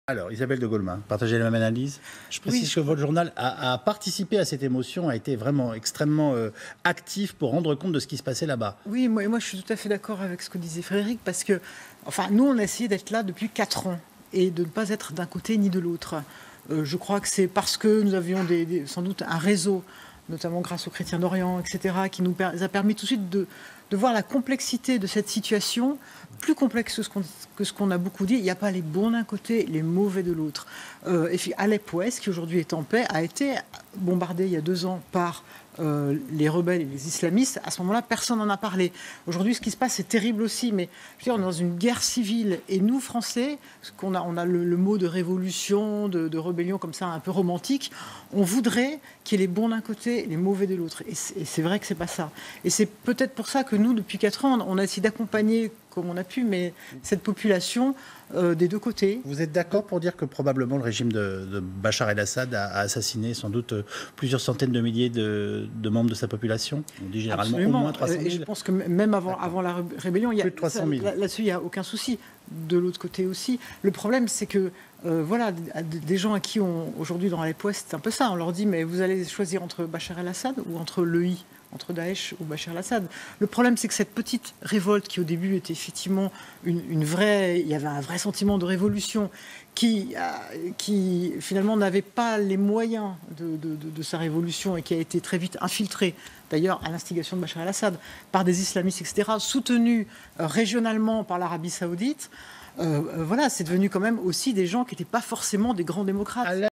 Alors, Isabelle de Golemin, partagez la même analyse. Je précise que votre journal a participé à cette émotion, a été vraiment extrêmement actif pour rendre compte de ce qui se passait là-bas. Oui, moi je suis tout à fait d'accord avec ce que disait Frédéric, parce que, enfin, nous on a essayé d'être là depuis 4 ans et de ne pas être d'un côté ni de l'autre. Je crois que c'est parce que nous avions sans doute un réseau, notamment grâce aux Chrétiens d'Orient, etc., qui nous a permis tout de suite de voir la complexité de cette situation, plus complexe que ce qu'on a beaucoup dit. Il n'y a pas les bons d'un côté, les mauvais de l'autre. Et puis Alep-Ouest, qui aujourd'hui est en paix, a été bombardé il y a 2 ans par les rebelles et les islamistes. À ce moment-là, personne n'en a parlé. Aujourd'hui, ce qui se passe, c'est terrible aussi, mais je veux dire, on est dans une guerre civile. Et nous, Français, on a le mot de révolution, de rébellion comme ça, un peu romantique, on voudrait qu'il y ait les bons d'un côté, les mauvais de l'autre. Et c'est vrai que c'est pas ça. Et c'est peut-être pour ça que nous, depuis 4 ans, on a essayé d'accompagner comme on a pu, mais cette population des deux côtés. Vous êtes d'accord pour dire que probablement le régime de Bachar el-Assad a assassiné sans doute plusieurs centaines de milliers de membres de sa population? On dit généralement Absolument. au moins 300 000. Et je pense que même avant la rébellion, Plus de 300 000. Là-dessus, il n'y a aucun souci. De l'autre côté aussi. Le problème, c'est que voilà, des gens à qui aujourd'hui dans Alep-Ouest, c'est un peu ça. On leur dit, mais vous allez choisir entre Bachar el-Assad ou entre l'EI, entre Daesh ou Bachar el-Assad. Le problème, c'est que cette petite révolte qui au début était effectivement il y avait un vrai sentiment de révolution qui finalement n'avait pas les moyens de sa révolution et qui a été très vite infiltrée, d'ailleurs à l'instigation de Bachar el-Assad, par des islamistes, etc., soutenus régionalement par l'Arabie saoudite. Voilà, c'est devenu quand même aussi des gens qui n'étaient pas forcément des grands démocrates.